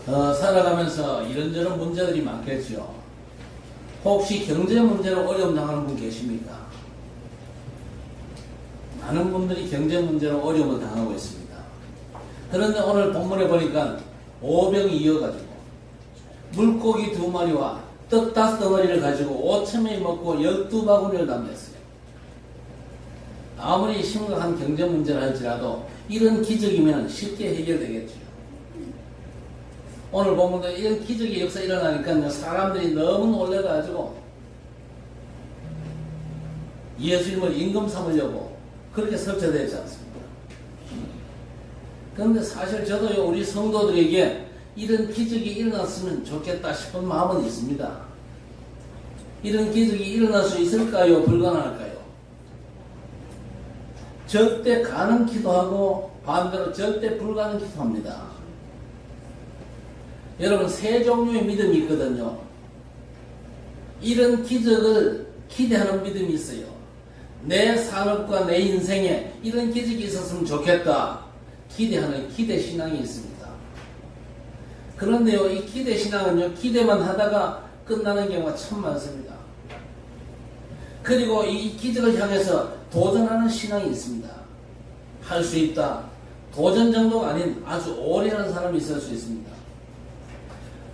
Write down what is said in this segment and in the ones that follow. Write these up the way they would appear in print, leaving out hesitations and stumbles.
살아가면서 이런저런 문제들이 많겠죠. 혹시 경제 문제로 어려움 당하는 분 계십니까? 많은 분들이 경제 문제로 어려움을 당하고 있습니다. 그런데 오늘 본문에 보니까 오병이 이어가지고 물고기 2마리와 떡 5덩어리를 가지고 5,000명이 먹고 12바구니를 담겼어요. 아무리 심각한 경제 문제를 할지라도 이런 기적이면 쉽게 해결되겠죠. 오늘 보면 이런 기적의 역사 일어나니까 사람들이 너무 놀래가지고 예수님을 임금 삼으려고 그렇게 설치되지 않습니다. 그런데 사실 저도 우리 성도들에게 이런 기적이 일어났으면 좋겠다 싶은 마음은 있습니다. 이런 기적이 일어날 수 있을까요? 불가능할까요? 절대 가능 기도하고 반대로 절대 불가능 기도합니다. 여러분, 세 종류의 믿음이 있거든요. 이런 기적을 기대하는 믿음이 있어요. 내 산업과 내 인생에 이런 기적이 있었으면 좋겠다 기대하는 기대신앙이 있습니다. 그런데요, 이 기대신앙은요, 기대만 하다가 끝나는 경우가 참 많습니다. 그리고 이 기적을 향해서 도전하는 신앙이 있습니다. 할 수 있다. 도전 정도가 아닌 아주 오래 하는 사람이 있을 수 있습니다.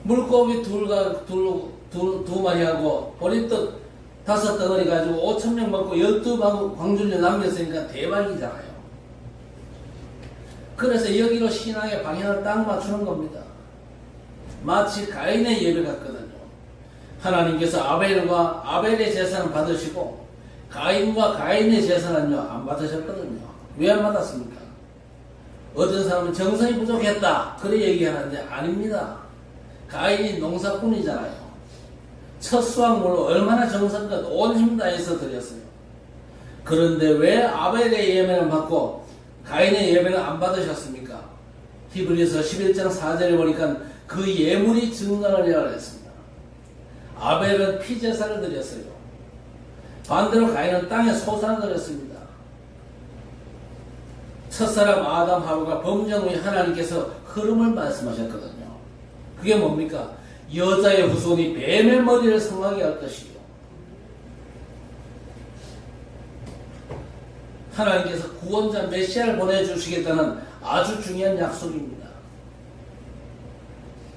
물고기 두 마리하고 보리떡 5덩어리 가지고 5,000명 먹고 12광주를 남겼으니까 대박이잖아요. 그래서 여기로 신앙의 방향을 딱 맞추는 겁니다. 마치 가인의 예배 같거든요. 하나님께서 아벨과 아벨의 제사는 받으시고 가인과 가인의 제사는요 안 받으셨거든요. 왜 안 받았습니까? 어떤 사람은 정성이 부족했다 그래 얘기하는데 아닙니다. 가인이 농사꾼이잖아요. 첫 수확물로 얼마나 정성껏 온 힘 다해서 드렸어요. 그런데 왜 아벨의 예배는 받고 가인의 예배는 안 받으셨습니까? 히브리서 11장 4절에 보니까 그 예물이 증거하리라 했습니다. 아벨은 피제사를 드렸어요. 반대로 가인은 땅에 소산을 드렸습니다. 첫사람 아담 하와가 범죄 후에 하나님께서 흐름을 말씀하셨거든요. 그게 뭡니까? 여자의 후손이 뱀의 머리를 성하게 할 것이요. 하나님께서 구원자 메시아를 보내주시겠다는 아주 중요한 약속입니다.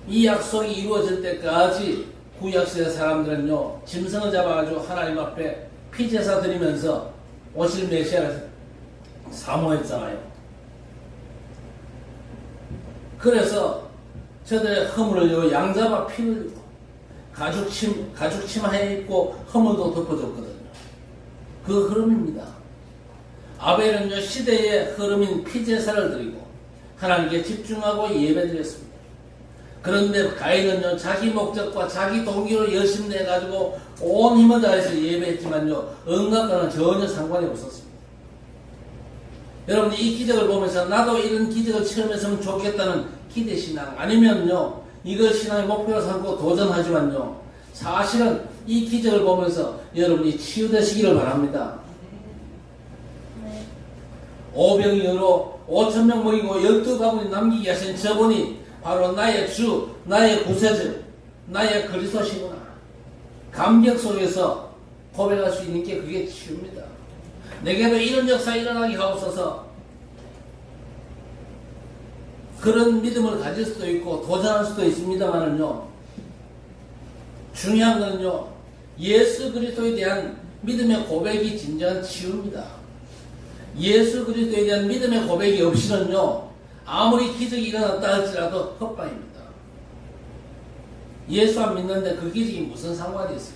이 약속이 이루어질 때까지 구약시대 사람들은요 짐승을 잡아가지고 하나님 앞에 피제사 드리면서 오실 메시아를 사모했잖아요. 그래서 저들의 허물을 양 잡아 피를 가죽 치마에 입고 허물도 덮어줬거든요. 그 흐름입니다. 아벨은요 시대의 흐름인 피제사를 드리고 하나님께 집중하고 예배드렸습니다. 그런데 가인은요 자기 목적과 자기 동기로 열심히 내가지고 온 힘을 다해서 예배했지만요 응답과는 전혀 상관이 없었습니다. 여러분 이 기적을 보면서 나도 이런 기적을 체험했으면 좋겠다는 기대신앙 아니면요 이걸 신앙의 목표로 삼고 도전하지만요 사실은 이 기적을 보면서 여러분이 치유되시기를 바랍니다. 오병이어로 5,000명 모이고 12바구니 남기게 하신 저분이 바로 나의 주, 나의 구세주, 나의 그리스도시구나. 감격 속에서 고백할 수 있는 게 그게 치유입니다. 내게도 이런 역사 일어나게 하옵소서. 그런 믿음을 가질 수도 있고 도전할 수도 있습니다만은요 중요한 건요 예수 그리스도에 대한 믿음의 고백이 진정한 치유입니다. 예수 그리스도에 대한 믿음의 고백이 없이는요 아무리 기적이 일어났다 할지라도 헛방입니다. 예수 안 믿는데 그 기적이 무슨 상관이 있어요?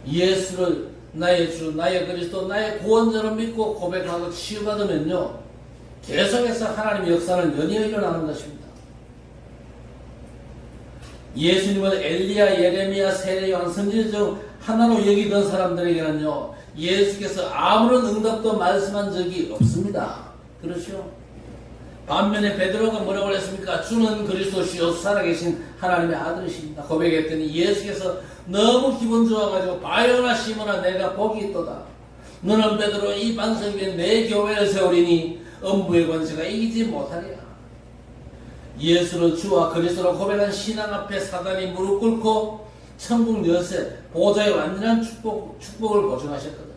예수를 나의 주, 나의 그리스도, 나의 구원자로 믿고 고백하고 치유받으면요 계속해서 하나님의 역사는 연이어 일어나는 것입니다. 예수님은 엘리야, 예레미야, 세례, 요한, 선지자 중 하나로 여기던 사람들에게는요 예수께서 아무런 응답도 말씀한 적이 없습니다. 그렇죠? 반면에 베드로가 뭐라고 했습니까? 주는 그리스도시요 살아계신 하나님의 아들이십니다. 고백했더니 예수께서 너무 기분 좋아가지고 바요나 시모나 내가 복이 있도다. 너는 베드로 이 반석 위에 내 교회를 세우리니 음부의 권세가 이기지 못하리라. 예수를 주와 그리스도로 고백한 신앙 앞에 사단이 무릎 꿇고 천국 열쇠 보좌의 완전한 축복을 보증하셨거든요.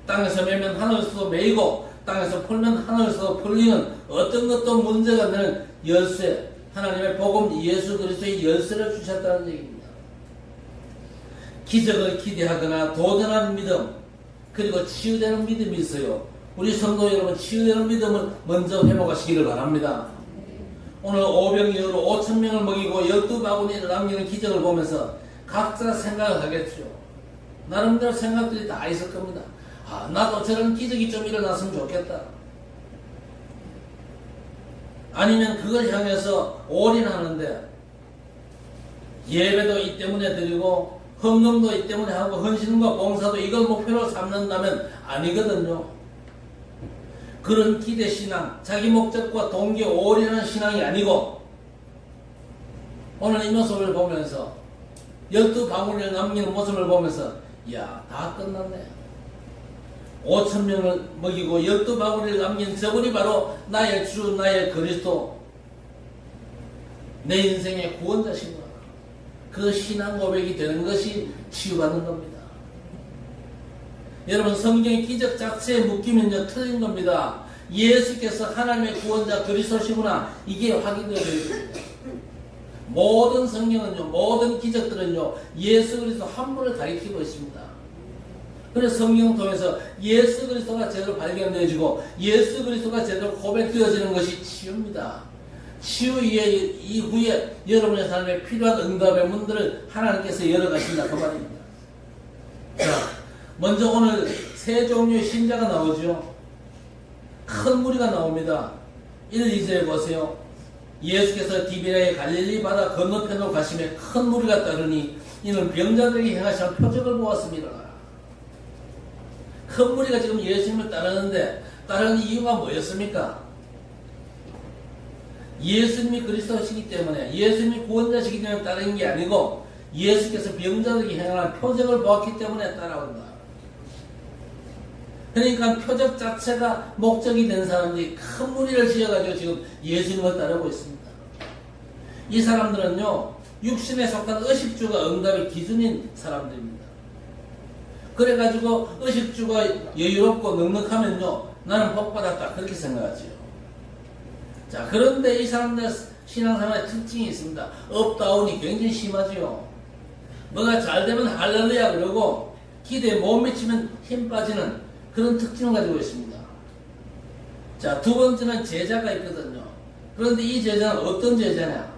땅에서 매면 하늘에서도 매이고 땅에서 풀면 하늘에서도 풀리는 어떤 것도 문제가 되는 열쇠, 하나님의 복음 예수 그리스도의 열쇠를 주셨다는 얘기입니다. 기적을 기대하거나 도전하는 믿음, 그리고 치유되는 믿음이 있어요. 우리 성도 여러분, 치유되는 믿음을 먼저 회복하시기를 바랍니다. 오늘 오병이어로 5,000명을 먹이고 12바구니를 남기는 기적을 보면서 각자 생각을 하겠죠. 나름대로 생각들이 다 있을 겁니다. 아, 나도 저런 기적이 좀 일어났으면 좋겠다. 아니면 그걸 향해서 올인하는데 예배도 이 때문에 드리고 헌금도 이 때문에 하고 헌신과 봉사도 이걸 목표로 삼는다면 아니거든요. 그런 기대신앙, 자기 목적과 동기에 올인하는 신앙이 아니고 오늘 이 모습을 보면서 12바구니를 남기는 모습을 보면서 이야, 다 끝났네. 5,000명을 먹이고 12바구니를 남긴 저분이 바로 나의 주, 나의 그리스도, 내 인생의 구원자신구나. 그 신앙 고백이 되는 것이 치유받는 겁니다. 여러분, 성경의 기적 자체에 묶이면요 틀린 겁니다. 예수께서 하나님의 구원자 그리스도시구나, 이게 확인되어야 됩니다. 모든 성경은요, 모든 기적들은요 예수 그리스도 한 분을 가리키고 있습니다. 그래서 성경 통해서 예수 그리스도가 제대로 발견되어지고 예수 그리스도가 제대로 고백되어지는 것이 치유입니다. 치유 이후에 여러분의 삶에 필요한 응답의 문들을 하나님께서 열어가신다, 그 말입니다. 자, 먼저 오늘 세 종류의 신자가 나오죠. 큰 무리가 나옵니다. 1, 2절에 보세요. 예수께서 디베랴의 갈릴리 바다 건너편으로 가시며 큰 무리가 따르니 이는 병자들에게 행하시는 표적을 보았습니다. 큰 무리가 지금 예수님을 따르는데 따르는 이유가 뭐였습니까? 예수님이 그리스도시기 때문에, 예수님이 구원자시기 때문에 따르는 게 아니고 예수께서 병자들에게 행하는 표적을 보았기 때문에 따라온다. 그러니까 표적 자체가 목적이 된 사람들이 큰 무리를 지어가지고 지금 예수님을 따르고 있습니다. 이 사람들은요, 육신에 속한 의식주가 응답의 기준인 사람들입니다. 그래가지고 의식주가 여유롭고 넉넉하면요, 나는 복받았다, 그렇게 생각하지요. 자, 그런데 이 사람들 신앙생활의 특징이 있습니다. 업다운이 굉장히 심하지요. 뭐가 잘 되면 할렐루야 그러고 기대에 못 미치면 힘 빠지는 그런 특징을 가지고 있습니다. 자, 두 번째는 제자가 있거든요. 그런데 이 제자는 어떤 제자냐?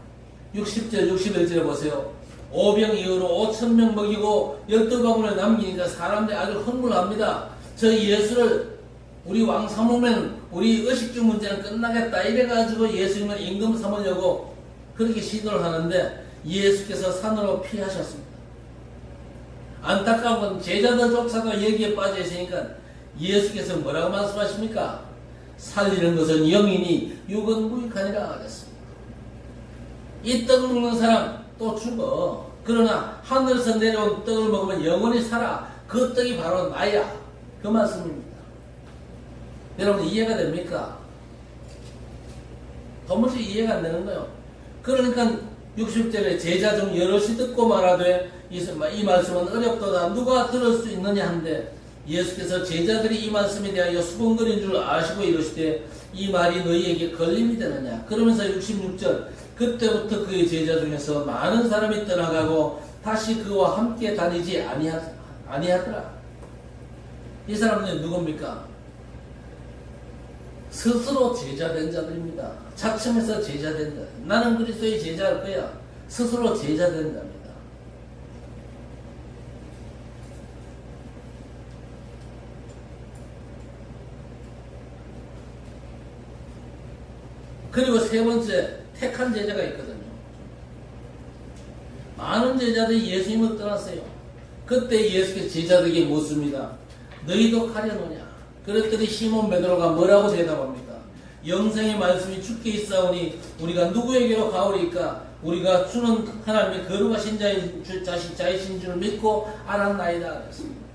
60절, 61절에 보세요. 오병이어로 5,000명 먹이고 12바구니를 남기니까 사람들이 아주 흥분합니다. 저 예수를 우리 왕 삼으면 우리 의식주 문제는 끝나겠다, 이래가지고 예수님을 임금 삼으려고 그렇게 시도를 하는데 예수께서 산으로 피하셨습니다. 안타까운 건 제자들조차도 여기에 빠져 있으니까 예수께서 뭐라고 말씀하십니까? 살리는 것은 영이니 육은 무익하니라 하셨습니다. 이 떡 먹는 사람 또 죽어. 그러나 하늘에서 내려온 떡을 먹으면 영원히 살아. 그 떡이 바로 나야. 그 말씀입니다. 여러분, 이해가 됩니까? 도무지 이해가 안 되는 거예요. 그러니까 60절에 제자 중 여럿이 듣고 말하되 이 말씀은 어렵도다, 누가 들을 수 있느냐 한데 예수께서 제자들이 이 말씀에 대하여 수군거린 줄 아시고 이르시되 이 말이 너희에게 걸림이 되느냐. 그러면서 66절, 그때부터 그의 제자 중에서 많은 사람이 떠나가고 다시 그와 함께 다니지 아니하더라. 이 사람들은 누굽니까? 스스로 제자된 자들입니다. 자청해서 제자된 자. 나는 그리스도의 제자일 거야. 스스로 제자된 자입니다. 그리고 세 번째, 택한 제자가 있거든요. 많은 제자들이 예수님을 떠났어요. 그때 예수께서 제자들에게 묻습니다. 너희도 가려노냐? 그랬더니 시몬 베드로가 뭐라고 대답합니까? 영생의 말씀이 주께 있사오니 우리가 누구에게로 가오리까? 우리가 주는 하나님의 거룩하신 자이신 줄 믿고 알았나이다. 그랬습니다.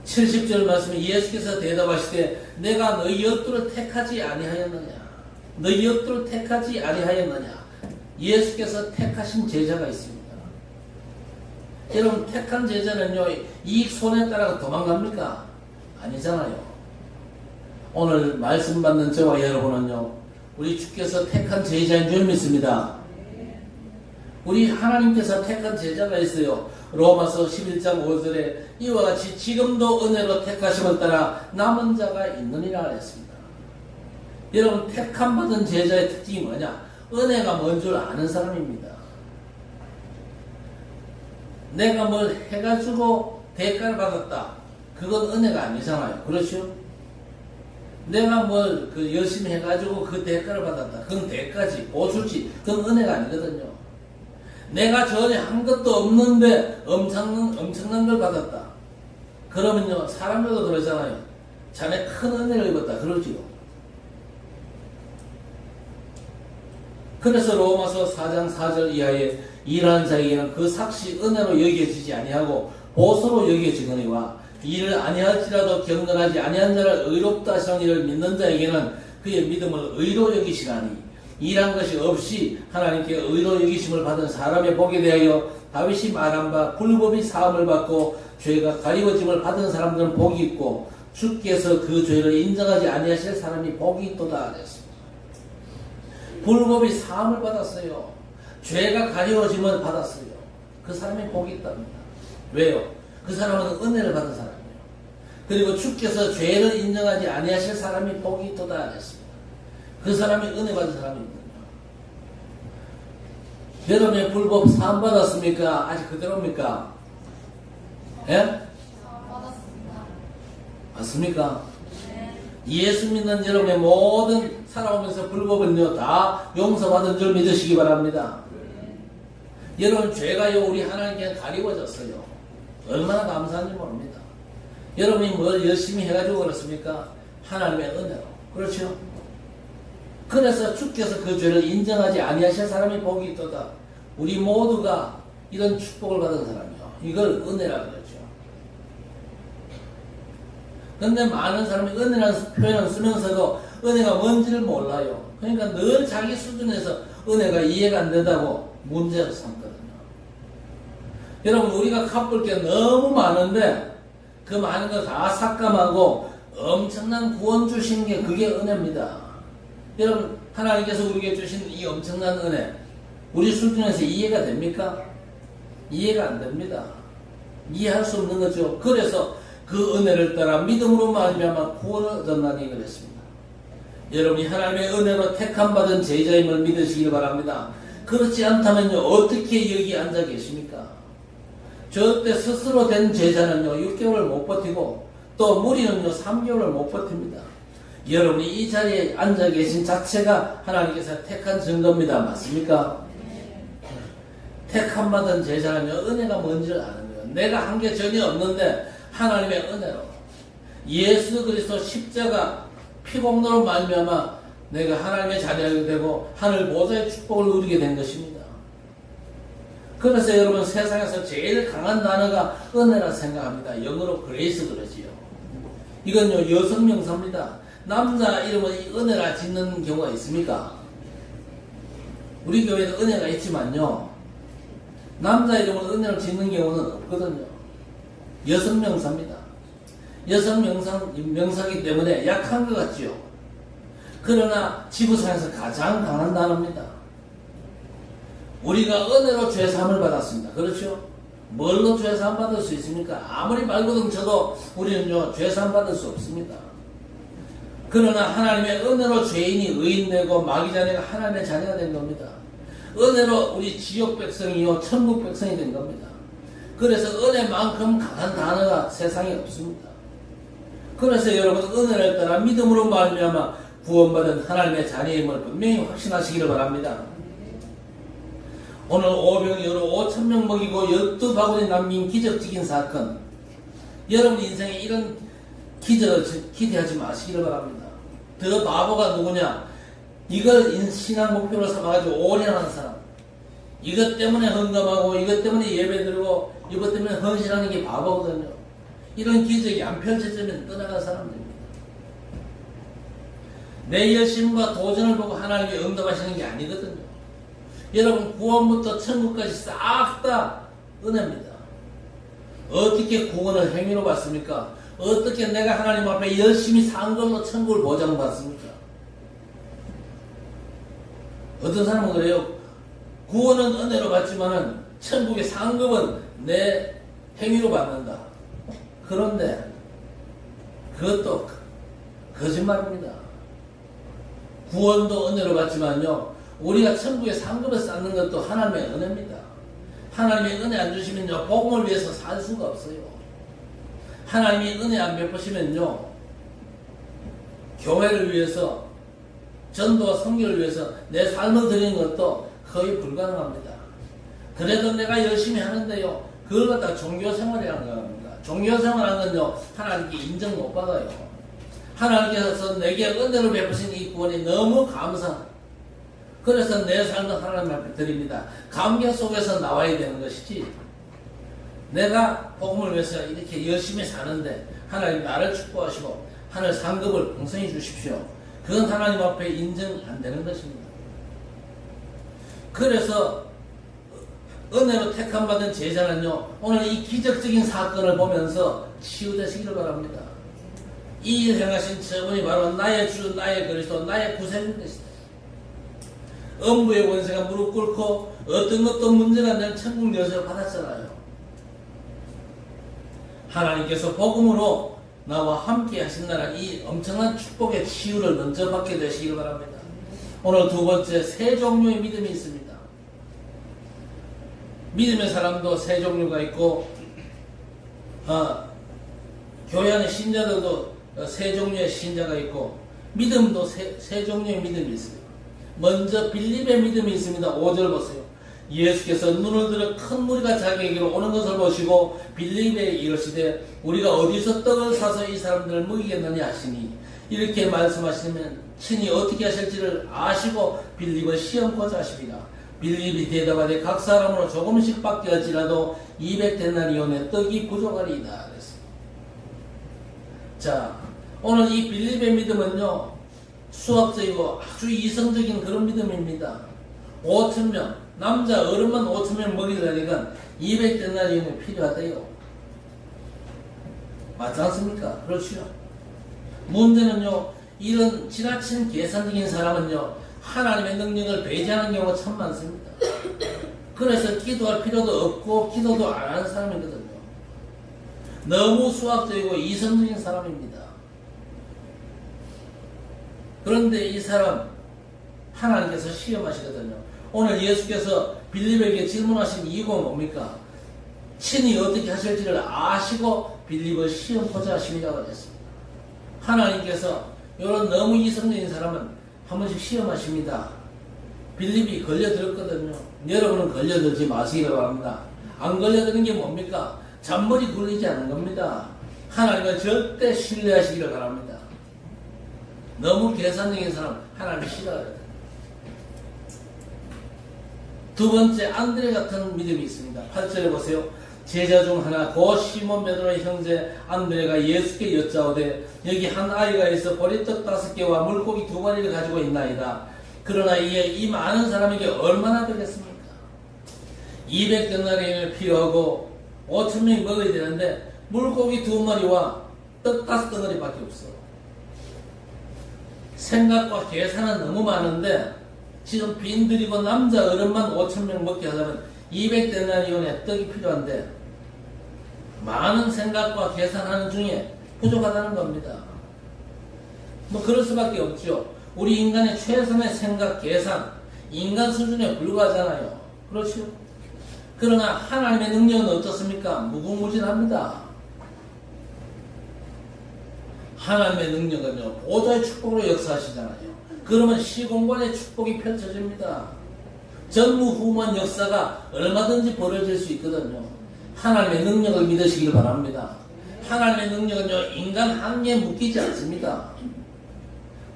70절 말씀에 예수께서 대답하시되 내가 너희 12를 택하지 아니하였느냐? 너희 엿들을 택하지 아니하였느냐? 예수께서 택하신 제자가 있습니다. 여러분, 택한 제자는요, 이익 손에 따라 도망갑니까? 아니잖아요. 오늘 말씀 받는 저와 여러분은요, 우리 주께서 택한 제자인 줄 믿습니다. 우리 하나님께서 택한 제자가 있어요. 로마서 11장 5절에 이와 같이 지금도 은혜로 택하심을 따라 남은 자가 있느니라 했습니다. 여러분, 택함 받은 제자의 특징이 뭐냐? 은혜가 뭔 줄 아는 사람입니다. 내가 뭘 해가지고 대가를 받았다. 그건 은혜가 아니잖아요. 그렇죠? 내가 뭘 열심히 해가지고 그 대가를 받았다. 그건 대가지, 보수지. 그건 은혜가 아니거든요. 내가 전에 한 것도 없는데 엄청난 걸 받았다. 그러면요, 사람들도 그러잖아요. 자네 큰 은혜를 입었다. 그러지요. 그래서 로마서 4장 4절 이하에 일하는 자에게는 그 삭시 은혜로 여겨지지 아니하고 보수로 여겨지거니와 이를 아니할지라도 경건하지 아니한 자를 의롭다 하시는 이를 믿는 자에게는 그의 믿음을 의로 여기시나니 일한 것이 없이 하나님께 의로 여기심을 받은 사람의 복에 대하여 다윗이 말한 바 불법이 사함을 받고 죄가 가리워짐을 받은 사람들은 복이 있고 주께서 그 죄를 인정하지 아니하실 사람이 복이 있도다 그랬습니다. 불법이 사함을 받았어요. 죄가 가리워짐을 받았어요. 그 사람이 복이 있답니다. 왜요? 그 사람은 은혜를 받은 사람이에요. 그리고 주께서 죄를 인정하지 아니하실 사람이 복이 있도다 그랬습니다. 그 사람이 은혜 받은 사람이거든요. 여러분의 불법 사함 받았습니까? 아직 그대로입니까? 예? 받았습니다. 맞습니까? 네. 예수 믿는 여러분의 모든 살아오면서 불법은요 다 용서받은 줄 믿으시기 바랍니다. 네. 여러분 죄가요 우리 하나님께 가리워졌어요. 얼마나 감사한지 모릅니다. 여러분이 뭘 열심히 해가지고 그렇습니까? 하나님의 은혜로. 그렇죠? 그래서 주께서 그 죄를 인정하지 아니하실 사람이 복이 있도다. 우리 모두가 이런 축복을 받은 사람이요. 이걸 은혜라 그러죠. 근데 많은 사람이 은혜라는 표현을 쓰면서도 은혜가 뭔지를 몰라요. 그러니까 늘 자기 수준에서 은혜가 이해가 안 된다고 문제를 삼거든요. 여러분, 우리가 갚을 게 너무 많은데 그 많은 거 다 삭감하고 엄청난 구원 주신 게 그게 은혜입니다. 여러분, 하나님께서 우리에게 주신 이 엄청난 은혜, 우리 수준에서 이해가 됩니까? 이해가 안 됩니다. 이해할 수 없는 거죠. 그래서 그 은혜를 따라 믿음으로 말미암아 구원을 얻었나니 그랬습니다. 여러분이 하나님의 은혜로 택함받은 제자임을 믿으시길 바랍니다. 그렇지 않다면요, 어떻게 여기 앉아 계십니까? 저때 스스로 된 제자는요, 6개월을 못 버티고, 또 무리는요, 3개월을 못 버팁니다. 여러분이 이 자리에 앉아 계신 자체가 하나님께서 택한 증거입니다. 맞습니까? 택함받은 제자는요, 은혜가 뭔지를 아는 거예요. 내가 한 게 전혀 없는데, 하나님의 은혜로. 예수 그리스도 십자가 피공로로 말미암아 내가 하나님의 자녀가 되고, 하늘 보좌의 축복을 누리게 된 것입니다. 그래서 여러분, 세상에서 제일 강한 단어가 은혜라 생각합니다. 영어로 그레이스 그러지요. 이건요, 여성 명사입니다. 남자 이름은 은혜라 짓는 경우가 있습니까? 우리 교회도 은혜가 있지만요, 남자 이름은 은혜를 짓는 경우는 없거든요. 여성 명사입니다. 여성 명사이기 때문에 약한 것 같지요. 그러나 지구상에서 가장 강한 단어입니다. 우리가 은혜로 죄사함을 받았습니다. 그렇죠? 뭘로 죄사함 받을 수 있습니까? 아무리 말고등 쳐도 우리는요, 죄사함 받을 수 없습니다. 그러나 하나님의 은혜로 죄인이 의인되고 마귀자네가 하나님의 자녀가 된 겁니다. 은혜로 우리 지옥 백성이요, 천국 백성이 된 겁니다. 그래서 은혜만큼 강한 단어가 세상에 없습니다. 그래서 여러분, 은혜를 따라 믿음으로 말미암아 구원받은 하나님의 자녀임을 분명히 확신하시기를 바랍니다. 오늘 오병이어로 5,000명 먹이고 12바구니 남긴 기적적인 사건, 여러분 인생에 이런 기적을 기대하지 마시기를 바랍니다. 더 바보가 누구냐? 이걸 신앙 목표로 삼아가지고 올인하는 사람, 이것 때문에 헌금하고 이것 때문에 예배드리고 이것 때문에 헌신하는 게 바보거든요. 이런 기적이 안 펼쳐지면 떠나간 사람들입니다. 내 열심과 도전을 보고 하나님이 응답하시는 게 아니거든요. 여러분, 구원부터 천국까지 싹 다 은혜입니다. 어떻게 구원을 행위로 받습니까? 어떻게 내가 하나님 앞에 열심히 산 걸로 천국을 보장받습니까? 어떤 사람은 그래요. 구원은 은혜로 받지만은 천국의 상급은 내 행위로 받는다. 그런데 그것도 거짓말입니다. 구원도 은혜로 받지만요, 우리가 천국의 상급을 쌓는 것도 하나님의 은혜입니다. 하나님의 은혜 안 주시면요, 복음을 위해서 살 수가 없어요. 하나님이 은혜 안 베푸시면요, 교회를 위해서, 전도와 선교를 위해서 내 삶을 드리는 것도 거의 불가능합니다. 그래도 내가 열심히 하는데요, 그걸 갖다가 종교생활이라는 겁니다. 종교생활하는 건요, 하나님께 인정 못 받아요. 하나님께서 내게 은혜를 베푸신 이 구원이 너무 감사. 그래서 내 삶을 하나님 앞에 드립니다. 감격 속에서 나와야 되는 것이지, 내가 복음을 위해서 이렇게 열심히 사는데 하나님 나를 축복하시고 하늘 상급을 풍성히 주십시오. 그건 하나님 앞에 인정 안 되는 것입니다. 그래서 은혜로 택함받은 제자는요, 오늘 이 기적적인 사건을 보면서 치유되시기를 바랍니다. 이 일 행하신 저분이 바로 나의 주, 나의 그리스도, 나의 구세주인 것이다. 음부의 권세가 무릎 꿇고 어떤 것도 문제가 안 되는 천국 열쇠를 받았잖아요. 하나님께서 복음으로 나와 함께 하신다는 이 엄청난 축복의 치유를 먼저 받게 되시기를 바랍니다. 오늘 두 번째, 세 종류의 믿음이 있습니다. 믿음의 사람도 세 종류가 있고, 교회 안의 신자들도 세 종류의 신자가 있고, 믿음도 세 종류의 믿음이 있습니다. 먼저 빌립의 믿음이 있습니다. 5절 보세요. 예수께서 눈을 들어 큰 무리가 자기에게로 오는 것을 보시고 빌립에 이르시되 우리가 어디서 떡을 사서 이 사람들을 먹이겠느냐 하시니, 이렇게 말씀하시면 친히 어떻게 하실지를 아시고 빌립을 시험고자 하십니다. 빌립이 대답하되 각 사람으로 조금씩 받게 할지라도 200데나리온의 떡이 부족하리이다 그랬습니다. 자, 오늘 이 빌립의 믿음은요, 수학적이고 아주 이성적인 그런 믿음입니다. 5,000명, 남자 어른만 5,000명 먹이려니까 200데나리온이 필요하대요. 맞지 않습니까? 그렇죠. 문제는요, 이런 지나친 계산적인 사람은요, 하나님의 능력을 배제하는 경우가 참 많습니다. 그래서 기도할 필요도 없고 기도도 안 하는 사람이거든요. 너무 수학적이고 이성적인 사람입니다. 그런데 이 사람 하나님께서 시험하시거든요. 오늘 예수께서 빌립에게 질문하신 이유가 뭡니까? 친히 어떻게 하실지를 아시고 빌립을 시험고자 하심이라고 했습니다. 하나님께서 이런 너무 이성적인 사람은 한 번씩 시험하십니다. 빌립이 걸려들었거든요. 여러분은 걸려들지 마시기를 바랍니다. 안 걸려드는 게 뭡니까? 잔머리 굴리지 않는 겁니다. 하나님을 절대 신뢰하시기를 바랍니다. 너무 계산적인 사람 하나님이 싫어해요. 두 번째, 안드레 같은 믿음이 있습니다. 8절에 보세요. 제자 중 하나 곧 시몬 베드로의 형제 안드레가 예수께 여짜오되 여기 한 아이가 있어 보리떡 5개와 물고기 2마리를 가지고 있나이다. 그러나 이에 이 많은 사람에게 얼마나 되겠습니까? 200데나리온이 필요하고 5,000명이 먹어야 되는데 물고기 2마리와 떡 5덩어리밖에 없어. 생각과 계산은 너무 많은데 지금 빈들이고 남자 어른만 5,000명 먹게 하려면 200데나리온의 떡이 필요한데 많은 생각과 계산하는 중에 부족하다는 겁니다. 뭐 그럴 수밖에 없죠. 우리 인간의 최선의 생각, 계산, 인간 수준에 불과하잖아요. 그렇죠? 그러나 하나님의 능력은 어떻습니까? 무궁무진합니다. 하나님의 능력은요, 보좌의 축복으로 역사하시잖아요. 그러면 시공간의 축복이 펼쳐집니다. 전무후무한 역사가 얼마든지 벌어질 수 있거든요. 하나님의 능력을 믿으시길 바랍니다. 하나님의 능력은요, 인간 한계에 묶이지 않습니다.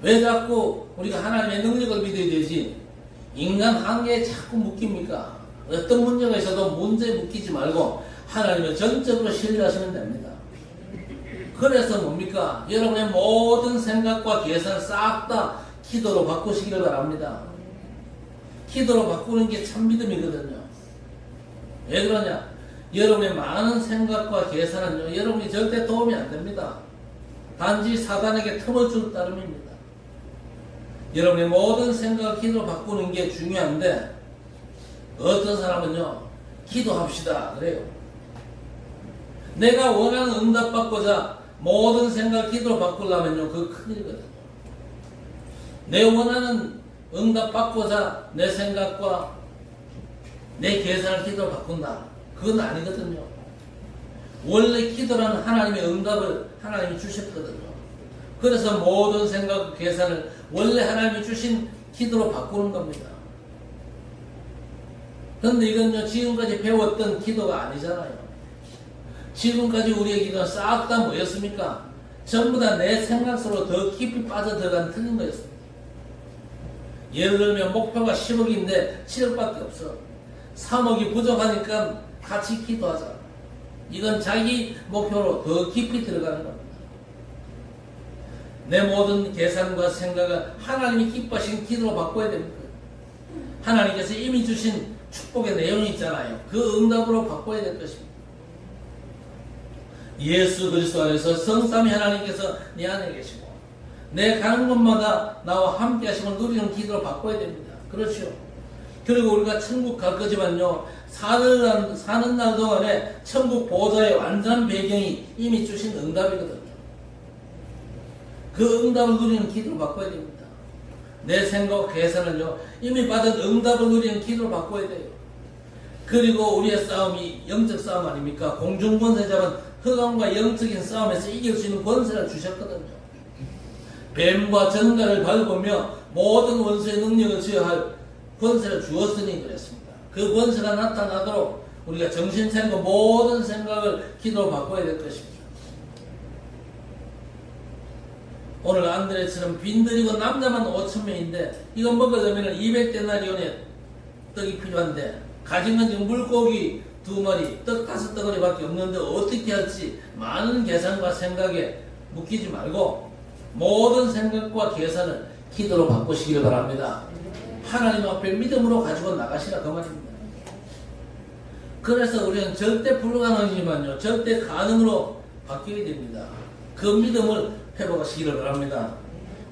왜 자꾸 우리가 하나님의 능력을 믿어야 되지 인간 한계에 자꾸 묶입니까? 어떤 문제가 있어도 문제에 묶이지 말고 하나님을 전적으로 신뢰하시면 됩니다. 그래서 뭡니까? 여러분의 모든 생각과 계산 싹 다 기도로 바꾸시기를 바랍니다. 기도로 바꾸는 게 참 믿음이거든요. 왜 그러냐? 여러분의 많은 생각과 계산은 여러분이 절대 도움이 안 됩니다. 단지 사단에게 틈을 줄 따름입니다. 여러분의 모든 생각을 기도로 바꾸는 게 중요한데 어떤 사람은요, 기도합시다 그래요. 내가 원하는 응답받고자 모든 생각을 기도로 바꾸려면요, 그거 큰일이거든요. 내 원하는 응답받고자 내 생각과 내 계산을 기도로 바꾼다. 그건 아니거든요. 원래 기도라는 하나님의 응답을 하나님이 주셨거든요. 그래서 모든 생각, 계산을 원래 하나님이 주신 기도로 바꾸는 겁니다. 그런데 이건요, 지금까지 배웠던 기도가 아니잖아요. 지금까지 우리의 기도는 싹 다 뭐였습니까? 전부 다 내 생각 속으로 더 깊이 빠져들어간 틀린 거였습니다. 예를 들면 목표가 10억인데 7억밖에 없어. 3억이 부족하니까 같이 기도하자. 이건 자기 목표로 더 깊이 들어가는 겁니다. 내 모든 계산과 생각을 하나님이 기뻐하신 기도로 바꿔야 됩니다. 하나님께서 이미 주신 축복의 내용이 있잖아요. 그 응답으로 바꿔야 될 것입니다. 예수 그리스도 안에서 성삼위 하나님께서 내 안에 계시고 내 가는 곳마다 나와 함께 하심을 누리는 기도로 바꿔야 됩니다. 그렇죠. 그리고 우리가 천국 갈 거지만요, 사는 날 동안에 천국 보좌의 완전한 배경이 이미 주신 응답이거든요. 그 응답을 누리는 기도로 바꿔야 됩니다. 내 생각, 계산은요, 이미 받은 응답을 누리는 기도로 바꿔야 돼요. 그리고 우리의 싸움이 영적 싸움 아닙니까? 공중권세 잡은 흑암과 영적인 싸움에서 이길 수 있는 권세를 주셨거든요. 뱀과 전갈을 밟으며 모든 원수의 능력을 제어할 권세를 주었으니 그랬습니다. 그 권세가 나타나도록 우리가 정신 차리고 모든 생각을 기도로 바꿔야 될 것입니다. 오늘 안드레처럼 빈들이고 남자만 5,000명인데 이거 먹으려면 200데나리온의 떡이 필요한데 가진 건 지금 물고기 2마리, 떡 5덩어리 밖에 없는데 어떻게 할지 많은 계산과 생각에 묶이지 말고 모든 생각과 계산을 기도로 바꾸시기를 바랍니다. 하나님 앞에 믿음으로 가지고 나가시라 그 말입니다. 그래서 우리는 절대 불가능이지만요, 절대 가능으로 바뀌어야 됩니다. 그 믿음을 회복하시기를 바랍니다.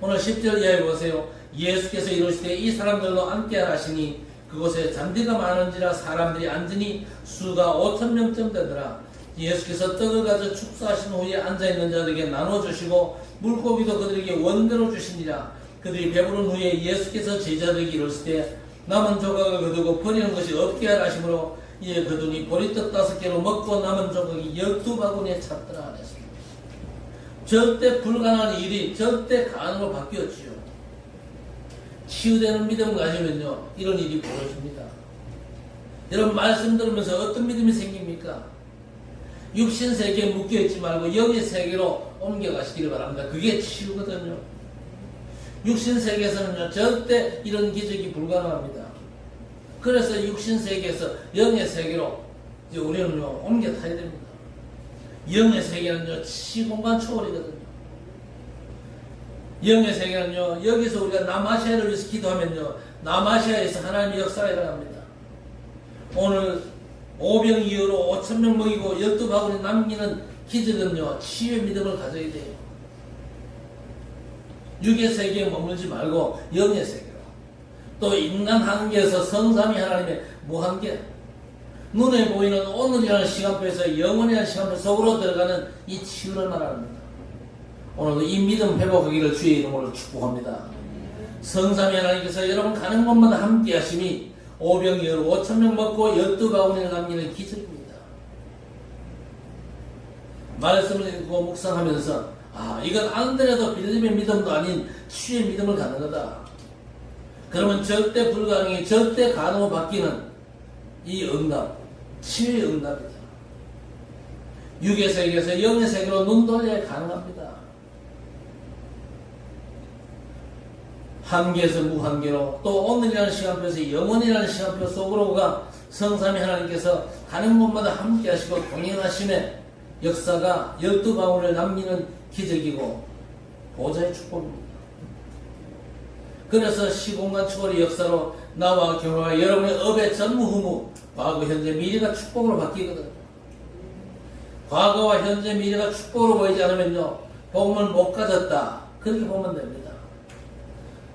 오늘 10절 이하에 보세요. 예수께서 이르시되 이 사람들로 함께 하시니 그곳에 잔디가 많은지라 사람들이 앉으니 수가 5,000명쯤 되더라. 예수께서 떡을 가져 축사하신 후에 앉아있는 자들에게 나눠주시고 물고기도 그들에게 원대로 주시니라. 그들이 배부른 후에 예수께서 제자들에게 이르시되 남은 조각을 거두고 버리는 것이 없게 하라 하시므로 이에 거두니 보리떡 5개로 먹고 남은 조각이 12바구니에 찼더라 하였습니다. 절대 불가능한 일이 절대 가능으로 바뀌었지요. 치유되는 믿음을 가지면요, 이런 일이 벌어집니다. 여러분 말씀 들으면서 어떤 믿음이 생깁니까? 육신 세계에 묶여있지 말고 영의 세계로 옮겨가시기를 바랍니다. 그게 치유거든요. 육신 세계에서는요, 절대 이런 기적이 불가능합니다. 그래서 육신 세계에서 영의 세계로 이제 우리는요, 옮겨 타야 됩니다. 영의 세계는요, 시공간 초월이거든요. 영의 세계는요, 여기서 우리가 남아시아를 위해서 기도하면요, 남아시아에서 하나님의 역사가 일어납니다. 오늘 5병 이후로 5,000명 먹이고 12바구니 남기는 기적은요, 치유의 믿음을 가져야 돼요. 육의 세계에 머물지 말고 영의 세계로. 또 인간 한계에서 성삼위 하나님의 무한계. 눈에 보이는 오늘이라는 시간표에서 영원이라는 시간표 속으로 들어가는 이 치유를 말합니다. 오늘도 이 믿음 회복하기를 주의 이름으로 축복합니다. 성삼위 하나님께서 여러분 가는 곳마다 함께 하심이 5병이어로 5,000명 먹고 12바구니를 남기는 기적입니다. 말씀을 읽고 묵상하면서 이건 아무데라도 빌립의 믿음도 아닌 치유의 믿음을 갖는 거다. 그러면 절대 불가능이 절대 가능으로 바뀌는 이 응답, 치유의 응답이다. 육의 세계에서 영의 세계로 눈 돌려야 가능합니다. 한계에서 무한계로 또 오늘이라는 시간표에서 영원이라는 시간표 속으로가 성삼위 하나님께서 가는 곳마다 함께 하시고 동행하심의 역사가 12바구니를 남기는 기적이고 보좌의 축복입니다. 그래서 시공간 초월의 역사로 나와 경우와 여러분의 업의 전무후무 과거, 현재, 미래가 축복으로 바뀌거든요. 과거와 현재, 미래가 축복으로 보이지 않으면요, 복음을 못 가졌다. 그렇게 보면 됩니다.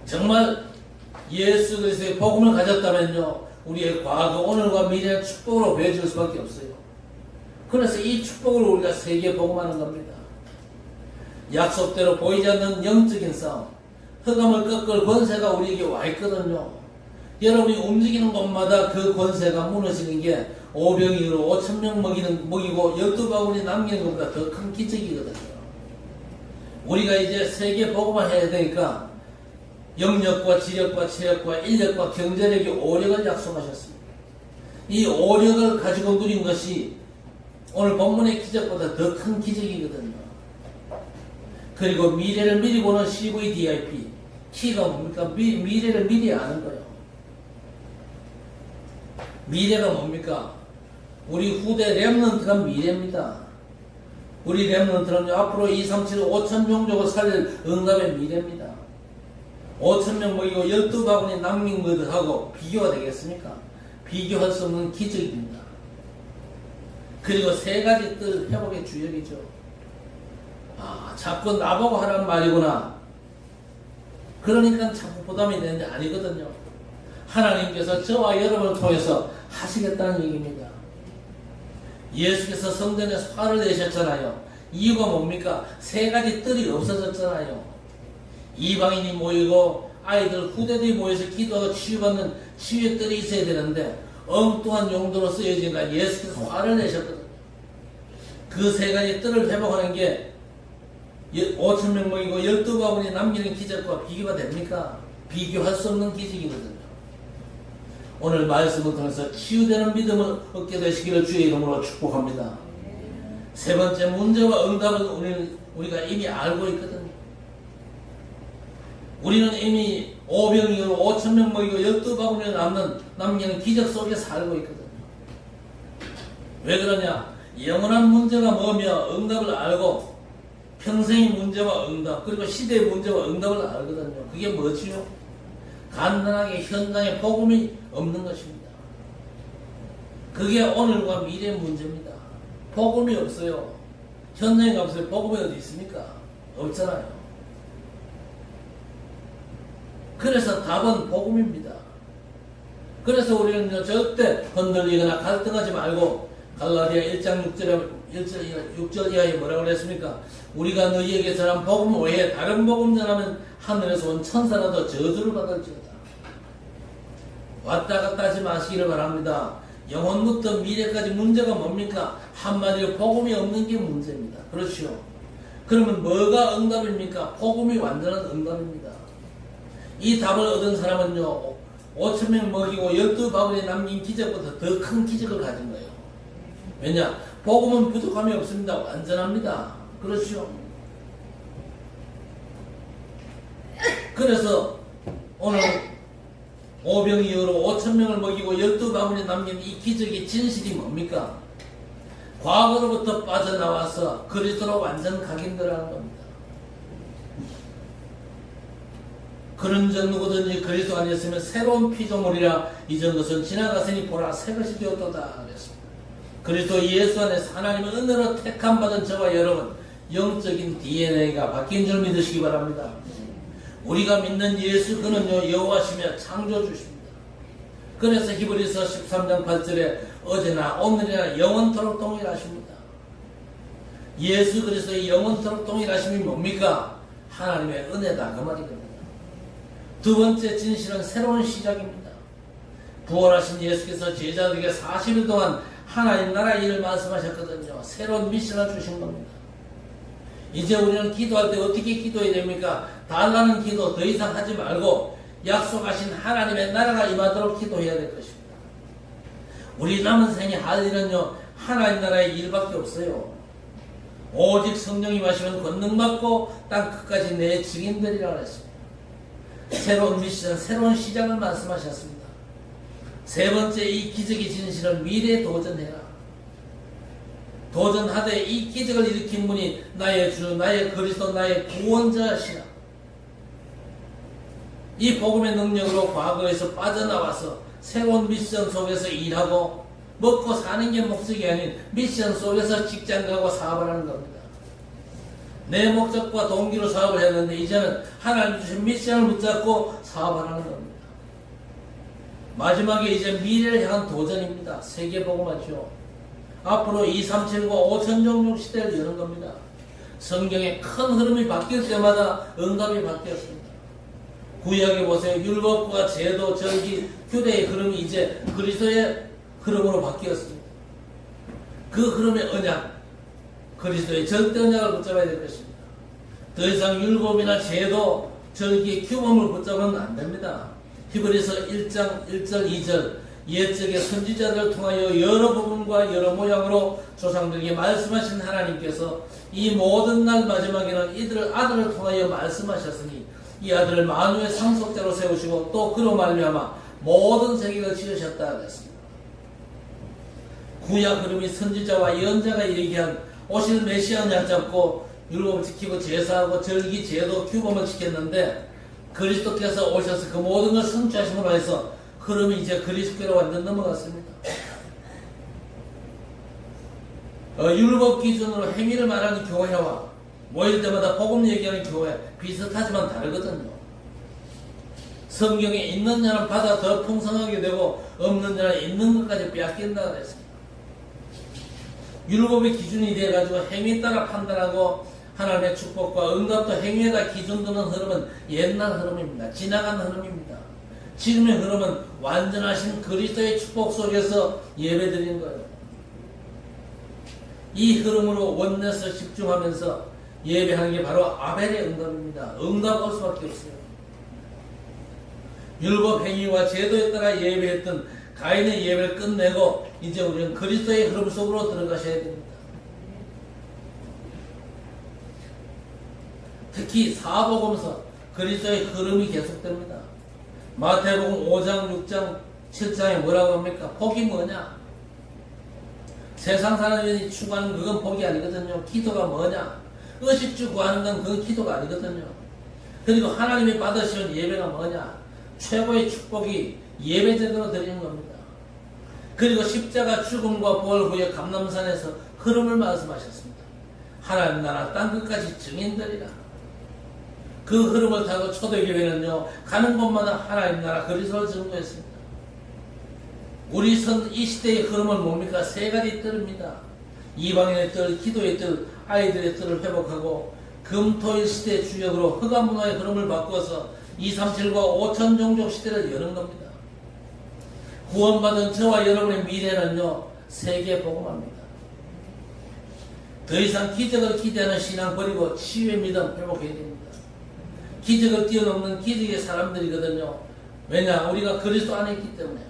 정말 예수 그리스도의 복음을 가졌다면요, 우리의 과거, 오늘과 미래는 축복으로 보여줄 수밖에 없어요. 그래서 이 축복을 우리가 세계에 복음하는 겁니다. 약속대로 보이지 않는 영적인 싸움, 흑암을 꺾을 권세가 우리에게 와 있거든요. 여러분이 움직이는 곳마다 그 권세가 무너지는 게 오병이어로 5,000명 먹이고 12바구니 남기는 것보다 더 큰 기적이거든요. 우리가 이제 세계 복음을 해야 되니까 영역과 지력과 체력과 인력과 경제력이 오력을 약속하셨습니다. 이 오력을 가지고 누린 것이 오늘 본문의 기적보다 더 큰 기적이거든요. 그리고 미래를 미리 보는 CVDIP. 키가 뭡니까? 미래를 미리 아는 거예요. 미래가 뭡니까? 우리 후대 렘넌트가 미래입니다. 우리 렘넌트는 앞으로 2, 3, 7, 5천 종족을 살릴 응답의 미래입니다. 5,000명 모이고 12바구니 남긴 것하고 비교가 되겠습니까? 비교할 수 없는 기적입니다. 그리고 세 가지 뜰 회복의 주역이죠. 자꾸 나보고 하라는 말이구나. 그러니까 자꾸 부담이 되는데 아니거든요. 하나님께서 저와 여러분을 통해서 하시겠다는 얘기입니다. 예수께서 성전에서 화를 내셨잖아요. 이유가 뭡니까? 세 가지 뜰이 없어졌잖아요. 이방인이 모이고 아이들 후대들이 모여서 기도하고 치유받는 치유의 뜰이 있어야 되는데 엉뚱한 용도로 쓰여지니까 예수께서 화를 내셨거든요. 그 세 가지 뜰을 회복하는 게 5,000명 모이고 12바구니 남기는 기적과 비교가 됩니까? 비교할 수 없는 기적이거든요. 오늘 말씀을 통해서 치유되는 믿음을 얻게 되시기를 주의 이름으로 축복합니다. 세 번째 문제와 응답은 우리가 이미 알고 있거든요. 우리는 이미 오병이어로 5,000명 모이고 12바구니를 남기는 기적 속에 살고 있거든요. 왜 그러냐? 영원한 문제가 뭐며 응답을 알고 평생의 문제와 응답, 그리고 시대의 문제와 응답을 알거든요. 그게 뭐지요? 간단하게 현장에 복음이 없는 것입니다. 그게 오늘과 미래의 문제입니다. 복음이 없어요. 현장에 가보세요. 복음이 어디 있습니까? 없잖아요. 그래서 답은 복음입니다. 그래서 우리는 절대 흔들리거나 갈등하지 말고 갈라디아 1장 6절 이하에 뭐라고 그랬습니까? 우리가 너희에게 전한 복음 외에 다른 복음 전하면 하늘에서 온 천사라도 저주를 받을지어다. 왔다 갔다 하지 마시기를 바랍니다. 영혼부터 미래까지 문제가 뭡니까? 한마디로 복음이 없는 게 문제입니다. 그렇죠? 그러면 뭐가 응답입니까? 복음이 완전한 응답입니다. 이 답을 얻은 사람은요, 5,000명 먹이고 12바구니 남긴 기적보다 더 큰 기적을 가진 거예요. 왜냐? 복음은 부족함이 없습니다. 완전합니다. 그렇죠? 그래서 오늘 오병이어로 5,000명을 먹이고 12바구니 남긴 이 기적의 진실이 뭡니까? 과거로부터 빠져나와서 그리스도로 완전 각인되라는 겁니다. 그런 전 누구든지 그리스도 안에서면 새로운 피조물이라 이전 것은 지나갔으니 보라 새 것이 되었도다 그랬습니다. 그리스도 예수 안에서 하나님의 은혜로 택함 받은 저와 여러분 영적인 DNA가 바뀐 줄 믿으시기 바랍니다. 우리가 믿는 예수 그는요 여호와시며 창조주십니다. 그래서 히브리서 13장 8절에 어제나 오늘이나 영원토록 동일하십니다. 예수 그리스도의 영원토록 동일하심이 뭡니까? 하나님의 은혜다 그 말이거든요. 두 번째 진실은 새로운 시작입니다. 부활하신 예수께서 제자들에게 40일 동안 하나님 나라 일을 말씀하셨거든요. 새로운 미션을 주신 겁니다. 이제 우리는 기도할 때 어떻게 기도해야 됩니까? 달라는 기도 더 이상 하지 말고 약속하신 하나님의 나라가 임하도록 기도해야 될 것입니다. 우리 남은 생에 할 일은요 하나님 나라의 일밖에 없어요. 오직 성령이 마시면 권능받고 땅 끝까지 내 증인되리라고 했습니다. 새로운 미션, 새로운 시작을 말씀하셨습니다. 세 번째 이 기적의 진실은 미래에 도전해라. 도전하되 이 기적을 일으킨 분이 나의 주, 나의 그리스도, 나의 구원자시라. 이 복음의 능력으로 과거에서 빠져나와서 새로운 미션 속에서 일하고 먹고 사는 게 목적이 아닌 미션 속에서 직장 가고 사업을 하는 겁니다. 내 목적과 동기로 사업을 했는데 이제는 하나님 주신 미션을 붙잡고 사업을 하는 겁니다. 마지막에 이제 미래를 향한 도전입니다. 세계복음화죠. 앞으로 237과 5천종족 시대를 여는 겁니다. 성경의 큰 흐름이 바뀔 때마다 응답이 바뀌었습니다. 구약에 보세요. 율법과 제도, 절기, 규례의 흐름이 이제 그리스도의 흐름으로 바뀌었습니다. 그 흐름의 언약, 그리스도의 절대 언약을 붙잡아야 될 것입니다. 더 이상 율법이나 제도, 절기, 규범을 붙잡으면 안 됩니다. 히브리서 1장 1절 2절 옛적의 선지자들을 통하여 여러 부분과 여러 모양으로 조상들에게 말씀하신 하나님께서 이 모든 날 마지막에는 이들을 아들을 통하여 말씀하셨으니 이 아들을 만유의 상속자로 세우시고 또 그로 말미암아 모든 세계를 지으셨다 그랬습니다. 구약 흐름이 선지자와 예언자가 얘기한 오실 메시아는 약잡고 율법을 지키고 제사하고 절기, 제도, 규범을 지켰는데 그리스도께서 오셔서 그 모든 걸 성취하심으로 해서 흐름이 이제 그리스도께로 완전 넘어갔습니다. 율법 기준으로 행위를 말하는 교회와 모일 때마다 복음 얘기하는 교회 비슷하지만 다르거든요. 성경에 있는 자는 받아 더 풍성하게 되고 없는 자는 있는 것까지 빼앗긴다 그랬습니다. 율법의 기준이 돼가지고 행위 따라 판단하고 하나님의 축복과 응답도 행위에다 기준 두는 흐름은 옛날 흐름입니다. 지나간 흐름입니다. 지금의 흐름은 완전하신 그리스도의 축복 속에서 예배드리는 거예요. 이 흐름으로 원내서 집중하면서 예배하는 게 바로 아벨의 응답입니다. 응답할 수밖에 없어요. 율법 행위와 제도에 따라 예배했던 가인의 예배를 끝내고 이제 우리는 그리스도의 흐름 속으로 들어가셔야 됩니다. 특히 사복음서 그리스도의 흐름이 계속됩니다. 마태복음 5장, 6장, 7장에 뭐라고 합니까? 복이 뭐냐? 세상 사람들이 추구하는 그건 복이 아니거든요. 기도가 뭐냐? 의식주 구하는 건 그건 기도가 아니거든요. 그리고 하나님이 받으시는 예배가 뭐냐? 최고의 축복이 예배 제대로 드리는 겁니다. 그리고 십자가 죽음과 부활 후에 감람산에서 흐름을 말씀하셨습니다. 하나님 나라 땅 끝까지 증인들이라. 그 흐름을 타고 초대교회는요 가는 곳마다 하나님 나라 그리스도를 증거했습니다. 우리 이 시대의 흐름은 뭡니까? 세 가지 뜰입니다. 이방인의 뜰, 기도의 뜰, 아이들의 뜰을 회복하고 금토일 시대의 주역으로 흑암문화의 흐름을 바꿔서 237과 5천 종족 시대를 여는 겁니다. 구원받은 저와 여러분의 미래는요 세계 복음화입니다. 더 이상 기적을 기대하는 신앙 버리고 치유의 믿음 회복해야 됩니다. 기적을 뛰어넘는 기적의 사람들이거든요. 왜냐? 우리가 그리스도 안에 있기 때문에요.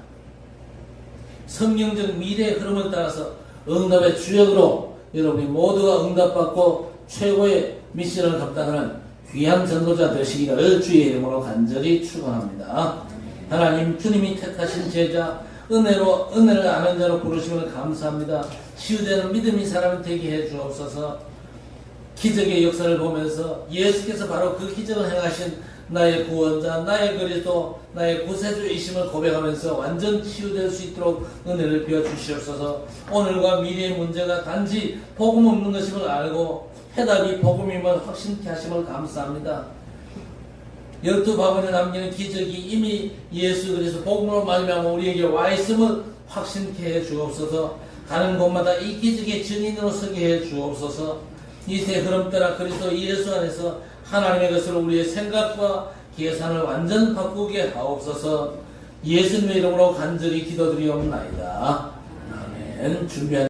성경적 미래의 흐름을 따라서 응답의 주역으로 여러분이 모두가 응답받고 최고의 미션을 감당하는 귀한 전도자 되시기를 주의 이름으로 간절히 축원합니다. 하나님 주님이 택하신 제자 은혜를 아는 자로 부르심을 감사합니다. 치유되는 믿음이 사람이 되게 해 주옵소서. 기적의 역사를 보면서 예수께서 바로 그 기적을 행하신 나의 구원자, 나의 그리스도, 나의 구세주이심을 고백하면서 완전 치유될 수 있도록 은혜를 베어주시옵소서. 오늘과 미래의 문제가 단지 복음 없는 것임을 알고 해답이 복음임을 확신케 하심을 감사합니다. 12바구니에 남기는 기적이 이미 예수 그리스도 복음으로 말미암아 우리에게 와 있음을 확신케 해 주옵소서. 가는 곳마다 이 기적의 증인으로 서게 해 주옵소서. 이세 흐름 따라 그리스도 예수 안에서 하나님의 것으로 우리의 생각과 계산을 완전 바꾸게 하옵소서. 예수님의 이름으로 간절히 기도드리옵나이다. 아멘. 준비한